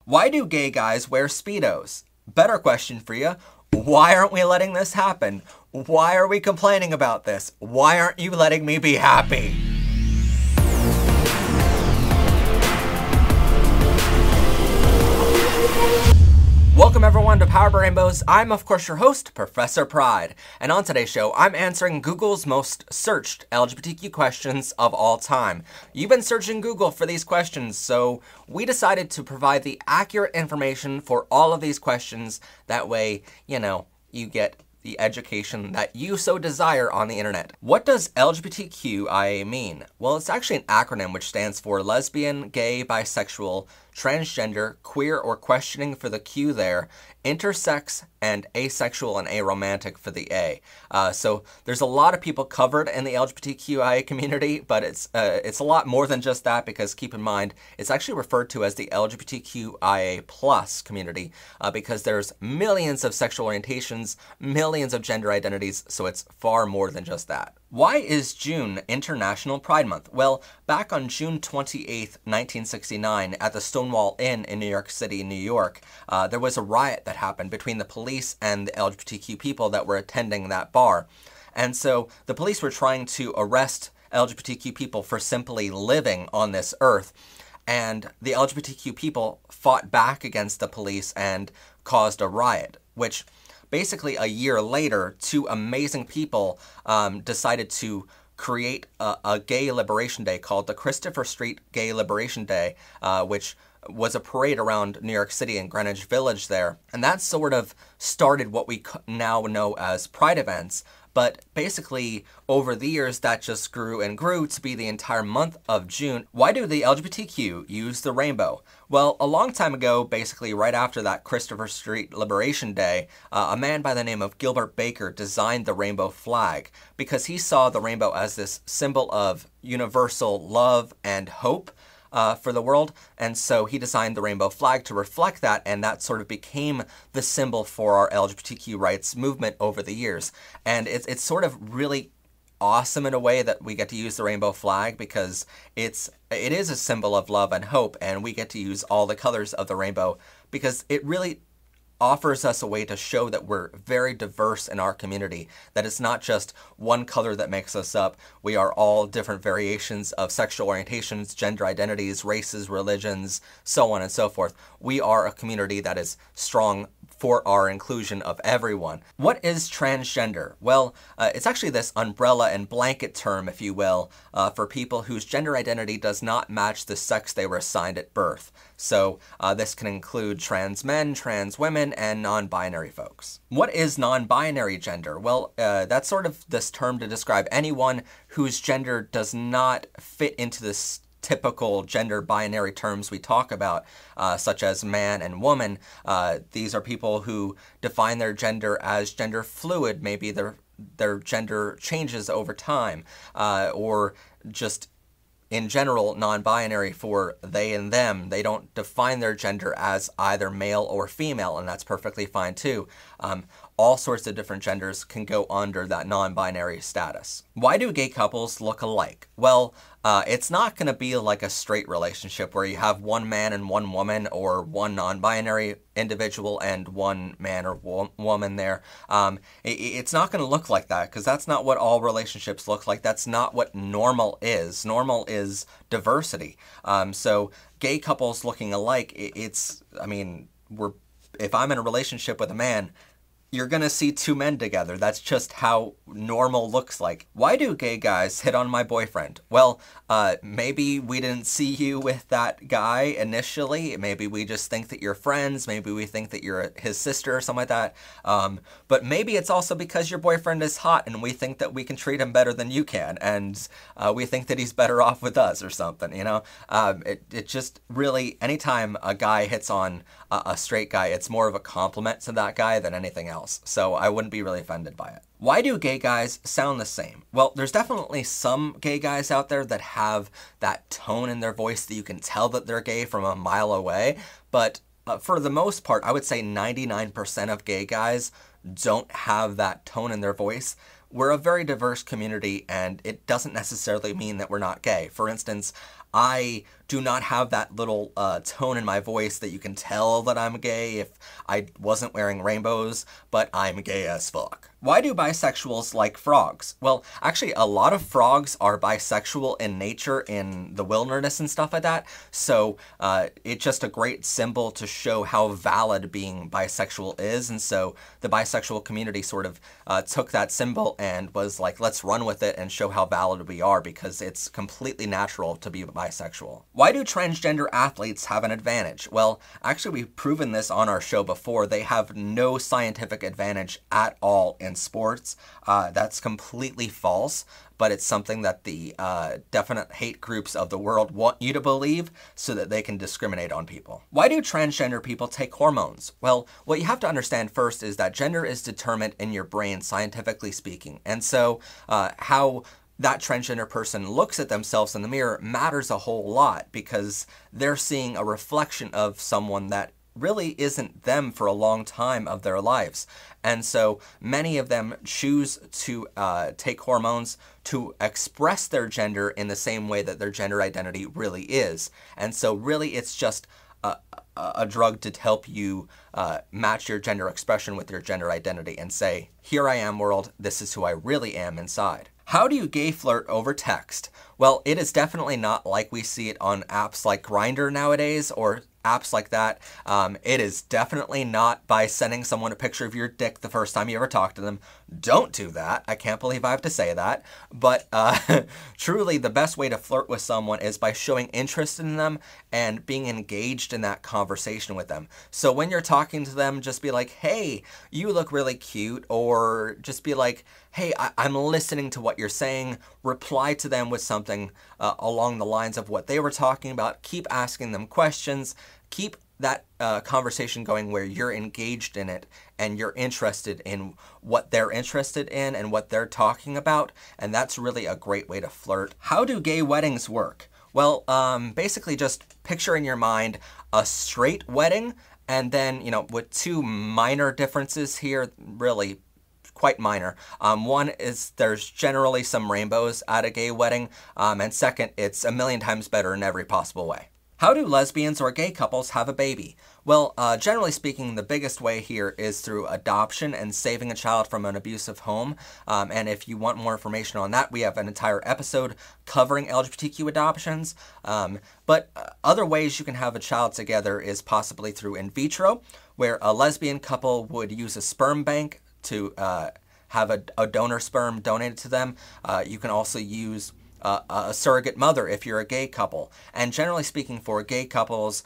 Why do gay guys wear speedos? Better question for you. Why aren't we letting this happen? Why are we complaining about this? Why aren't you letting me be happy? Welcome everyone to Power Rainbows. I'm of course your host, Professor Pride, and on today's show, I'm answering Google's most searched LGBTQ questions of all time. You've been searching Google for these questions, so we decided to provide the accurate information for all of these questions. That way, you get the education that you so desire on the internet. What does LGBTQIA mean? Well, it's actually an acronym which stands for lesbian, gay, bisexual, transgender, queer or questioning for the Q there, intersex, and asexual and aromantic for the A. So there's a lot of people covered in the LGBTQIA community, but it's a lot more than just that, because keep in mind, it's actually referred to as the LGBTQIA plus community, because there's millions of sexual orientations, millions of gender identities, so it's far more than just that. Why is June International Pride Month? Well, back on June 28th, 1969, at the Stonewall Inn in New York City, New York, there was a riot that happened between the police and the LGBTQ people that were attending that bar. And so the police were trying to arrest LGBTQ people for simply living on this earth. And the LGBTQ people fought back against the police and caused a riot, which basically a year later, two amazing people decided to create a gay liberation day called the Christopher Street Gay Liberation Day, which was a parade around New York City and Greenwich Village there. And that sort of started what we now know as Pride events. But basically, over the years, that just grew and grew to be the entire month of June. Why do the LGBTQ use the rainbow? Well, a long time ago, basically right after that Christopher Street Liberation Day, a man by the name of Gilbert Baker designed the rainbow flag because he saw the rainbow as this symbol of universal love and hope for the world, and so he designed the rainbow flag to reflect that, and that sort of became the symbol for our LGBTQ rights movement over the years. And it's sort of really awesome in a way that we get to use the rainbow flag, because it is a symbol of love and hope, and we get to use all the colors of the rainbow because it really offers us a way to show that we're very diverse in our community, that it's not just one color that makes us up. We are all different variations of sexual orientations, gender identities, races, religions, so on and so forth. We are a community that is strong for our inclusion of everyone. What is transgender? Well, it's actually this umbrella and blanket term, if you will, for people whose gender identity does not match the sex they were assigned at birth. So this can include trans men, trans women, and non-binary folks. What is non-binary gender? Well, that's sort of this term to describe anyone whose gender does not fit into this typical gender binary terms we talk about, such as man and woman. These are people who define their gender as gender fluid. Maybe their gender changes over time, or just in general non-binary for they and them. They don't define their gender as either male or female, and that's perfectly fine too. All sorts of different genders can go under that non-binary status. Why do gay couples look alike? Well, it's not going to be like a straight relationship where you have one man and one woman, or one non-binary individual and one man or woman there. It's not going to look like that, because that's not what all relationships look like. That's not what normal is. Normal is diversity. So gay couples looking alike, if I'm in a relationship with a man, you're gonna see two men together. That's just how normal looks like. Why do gay guys hit on my boyfriend? Well, maybe we didn't see you with that guy initially. Maybe we just think that you're friends. Maybe we think that you're his sister or something like that. But maybe it's also because your boyfriend is hot and we think that we can treat him better than you can. And we think that he's better off with us or something, It just really, anytime a guy hits on a straight guy, it's more of a compliment to that guy than anything else. So I wouldn't be really offended by it. Why do gay guys sound the same? Well, there's definitely some gay guys out there that have that tone in their voice that you can tell that they're gay from a mile away. But for the most part, I would say 99% of gay guys don't have that tone in their voice. We're a very diverse community, and it doesn't necessarily mean that we're not gay. For instance, I do not have that little tone in my voice that you can tell that I'm gay if I wasn't wearing rainbows, but I'm gay as fuck. Why do bisexuals like frogs? Well, actually, a lot of frogs are bisexual in nature in the wilderness and stuff like that, so it's just a great symbol to show how valid being bisexual is, and so the bisexual community sort of took that symbol and was like, let's run with it and show how valid we are, because it's completely natural to be bisexual. Why do transgender athletes have an advantage? Well, actually, we've proven this on our show before. They have no scientific advantage at all in sports. That's completely false, but it's something that the definite hate groups of the world want you to believe so that they can discriminate on people. Why do transgender people take hormones? Well, what you have to understand first is that gender is determined in your brain, scientifically speaking, and so how that transgender person looks at themselves in the mirror matters a whole lot, because they're seeing a reflection of someone that really isn't them for a long time of their lives. And so many of them choose to take hormones to express their gender in the same way that their gender identity really is. And so really it's just a drug to help you match your gender expression with your gender identity and say, here I am world, this is who I really am inside. How do you gay flirt over text? Well, it is definitely not like we see it on apps like Grindr nowadays or apps like that. It is definitely not by sending someone a picture of your dick the first time you ever talk to them. Don't do that. I can't believe I have to say that. But truly, the best way to flirt with someone is by showing interest in them and being engaged in that conversation with them. So when you're talking to them, just be like, hey, you look really cute, or just be like, hey, I'm listening to what you're saying. Reply to them with something along the lines of what they were talking about. Keep asking them questions. Keep that conversation going where you're engaged in it and you're interested in what they're interested in and what they're talking about. And that's really a great way to flirt. How do gay weddings work? Well, basically just picture in your mind a straight wedding, and then, you know, with two minor differences here, really quite minor. One is there's generally some rainbows at a gay wedding, and second, it's a million times better in every possible way. How do lesbians or gay couples have a baby? Well, generally speaking, the biggest way here is through adoption and saving a child from an abusive home. And if you want more information on that, we have an entire episode covering LGBTQ adoptions. But other ways you can have a child together is possibly through in vitro, where a lesbian couple would use a sperm bank to have a donor sperm donated to them. You can also use a surrogate mother if you're a gay couple. And generally speaking, for gay couples,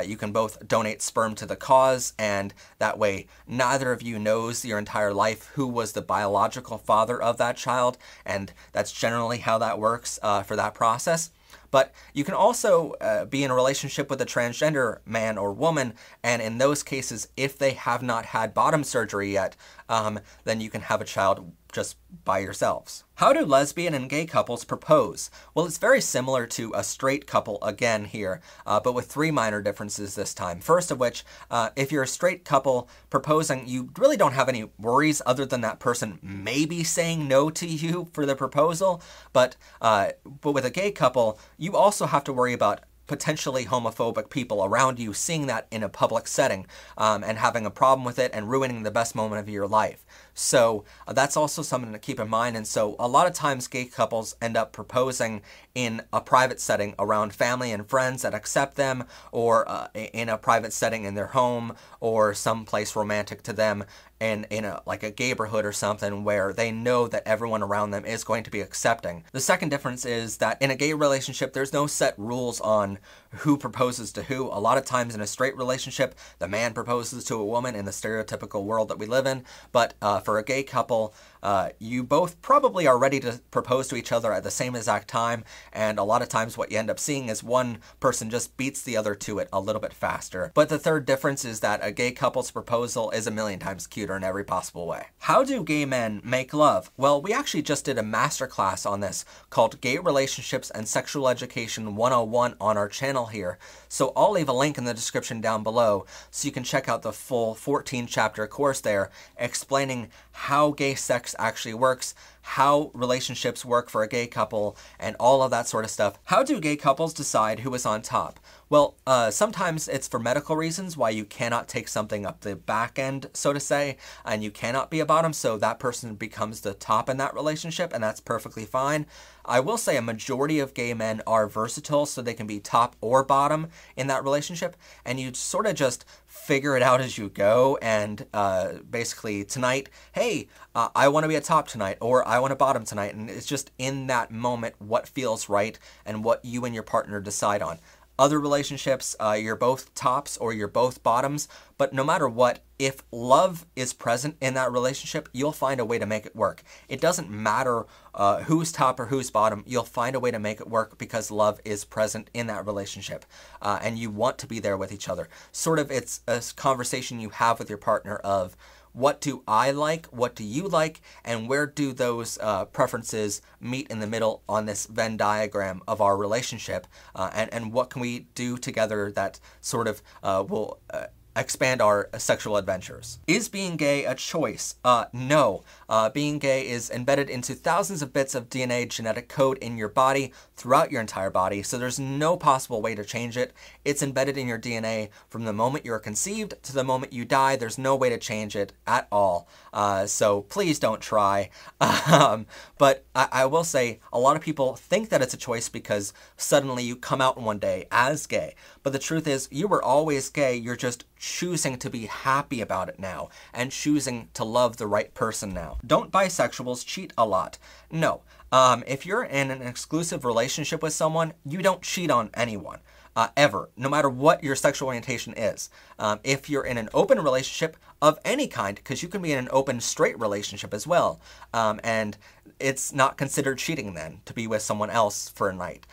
you can both donate sperm to the cause, and that way neither of you knows your entire life who was the biological father of that child, and that's generally how that works for that process. But you can also be in a relationship with a transgender man or woman, and in those cases, if they have not had bottom surgery yet, then you can have a child just by yourselves. How do lesbian and gay couples propose? Well, it's very similar to a straight couple again here, but with three minor differences this time. First of which, if you're a straight couple proposing, you really don't have any worries other than that person maybe saying no to you for the proposal. But with a gay couple, you also have to worry about potentially homophobic people around you seeing that in a public setting and having a problem with it and ruining the best moment of your life. So that's also something to keep in mind. And so a lot of times gay couples end up proposing in a private setting around family and friends that accept them, or in a private setting in their home, or someplace romantic to them in like a gayborhood or something where they know that everyone around them is going to be accepting. The second difference is that in a gay relationship, there's no set rules on who proposes to who. A lot of times in a straight relationship, the man proposes to a woman in the stereotypical world that we live in. But for a gay couple, you both probably are ready to propose to each other at the same exact time. And a lot of times what you end up seeing is one person just beats the other to it a little bit faster. But the third difference is that a gay couple's proposal is a million times cuter in every possible way. How do gay men make love? Well, we actually just did a masterclass on this called Gay Relationships and Sexual Education 101 on our channel well here. So I'll leave a link in the description down below so you can check out the full 14-chapter course there explaining how gay sex actually works, how relationships work for a gay couple, and all of that sort of stuff. How do gay couples decide who is on top? Well, sometimes it's for medical reasons why you cannot take something up the back end, so to say, and you cannot be a bottom, so that person becomes the top in that relationship, and that's perfectly fine. I will say a majority of gay men are versatile, so they can be top or bottom in that relationship, and you sort of just figure it out as you go, and basically tonight, hey, I want to be a top tonight, or I want a bottom tonight, and it's just in that moment what feels right and what you and your partner decide on. Other relationships, you're both tops or you're both bottoms, but no matter what, if love is present in that relationship, you'll find a way to make it work. It doesn't matter who's top or who's bottom, you'll find a way to make it work because love is present in that relationship, and you want to be there with each other. Sort of, it's a conversation you have with your partner of, what do I like, what do you like, and where do those preferences meet in the middle on this Venn diagram of our relationship, and what can we do together that sort of will expand our sexual adventures. Is being gay a choice? No. Being gay is embedded into thousands of bits of DNA genetic code in your body throughout your entire body, so there's no possible way to change it. It's embedded in your DNA from the moment you're conceived to the moment you die. There's no way to change it at all. So please don't try. But I will say a lot of people think that it's a choice because suddenly you come out one day as gay. But the truth is you were always gay. You're just choosing to be happy about it now and choosing to love the right person now. Don't bisexuals cheat a lot? No. If you're in an exclusive relationship with someone, you don't cheat on anyone. Ever, no matter what your sexual orientation is. If you're in an open relationship of any kind, because you can be in an open straight relationship as well, and it's not considered cheating then to be with someone else for a night.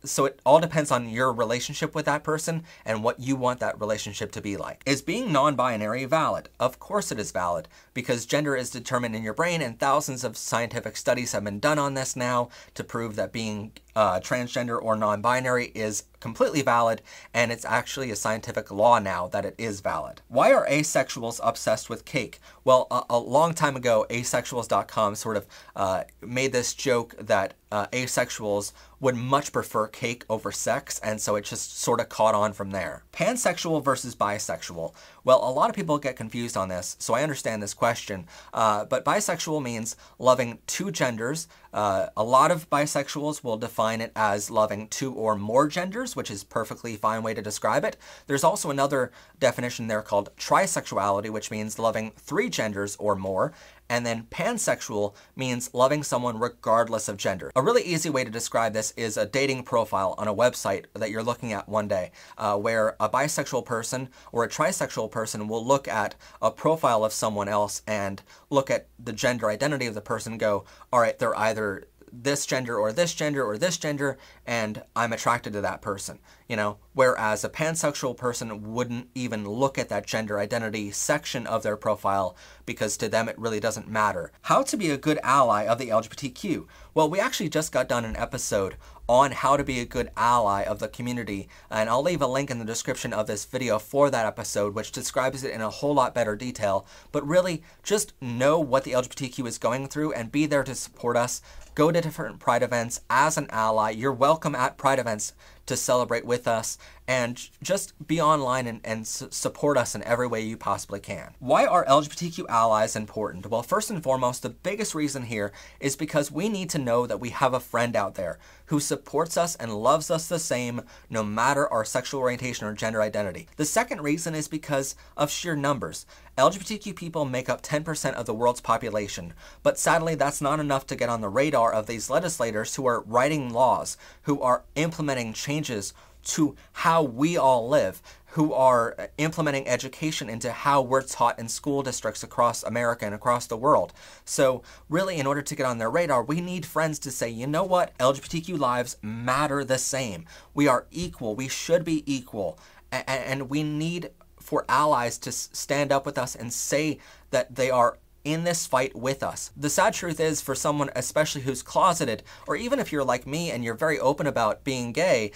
So it all depends on your relationship with that person and what you want that relationship to be like. Is being non-binary valid? Of course it is valid, because gender is determined in your brain, and thousands of scientific studies have been done on this now to prove that being transgender or non-binary is completely valid, and it's actually a scientific law now that it is valid. Why are asexuals obsessed with cake? Well, a long time ago, asexuals.com sort of made this joke that asexuals would much prefer cake over sex, and so it just sort of caught on from there. Pansexual versus bisexual. Well, a lot of people get confused on this, so I understand this question, but bisexual means loving two genders. A lot of bisexuals will define it as loving two or more genders, which is a perfectly fine way to describe it. There's also another definition there called trisexuality, which means loving three genders or more. And then pansexual means loving someone regardless of gender. A really easy way to describe this is a dating profile on a website that you're looking at one day, where a bisexual person or a trisexual person will look at a profile of someone else and look at the gender identity of the person and go, all right, they're either this gender or this gender or this gender, and I'm attracted to that person, you know? Whereas a pansexual person wouldn't even look at that gender identity section of their profile because to them it really doesn't matter. How to be a good ally of the LGBTQ? Well, we actually just got done an episode on how to be a good ally of the community, and I'll leave a link in the description of this video for that episode, which describes it in a whole lot better detail. But really, just know what the LGBTQ is going through and be there to support us. Go to different Pride events as an ally. You're welcome at Pride events to celebrate with us, and just be online and support us in every way you possibly can. Why are LGBTQ allies important? Well, first and foremost, the biggest reason here is because we need to know that we have a friend out there who supports us and loves us the same, no matter our sexual orientation or gender identity. The second reason is because of sheer numbers. LGBTQ people make up 10% of the world's population, but sadly that's not enough to get on the radar of these legislators who are writing laws, who are implementing changes to how we all live, who are implementing education into how we're taught in school districts across America and across the world. So really, in order to get on their radar, we need friends to say, you know what, LGBTQ lives matter the same. We are equal. We should be equal. And we need for allies to stand up with us and say that they are in this fight with us. The sad truth is, for someone especially who's closeted, or even if you're like me and you're very open about being gay,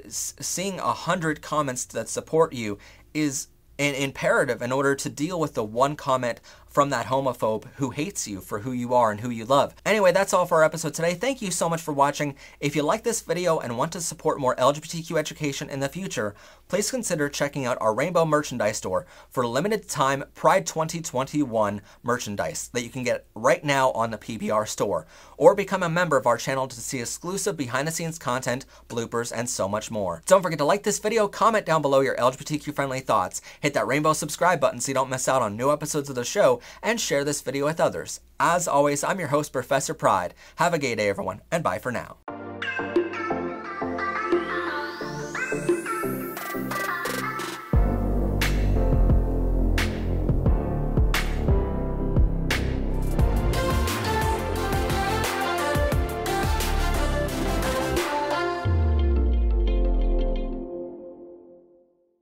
seeing 100 comments that support you is an imperative in order to deal with the one comment from that homophobe who hates you for who you are and who you love. Anyway, that's all for our episode today. Thank you so much for watching. If you like this video and want to support more LGBTQ education in the future, please consider checking out our Rainbow merchandise store for limited time Pride 2021 merchandise that you can get right now on the PBR store, or become a member of our channel to see exclusive behind the scenes content, bloopers, and so much more. Don't forget to like this video, comment down below your LGBTQ friendly thoughts, hit that rainbow subscribe button so you don't miss out on new episodes of the show, and share this video with others. As always, I'm your host, Professor Pride. Have a gay day, everyone, and bye for now.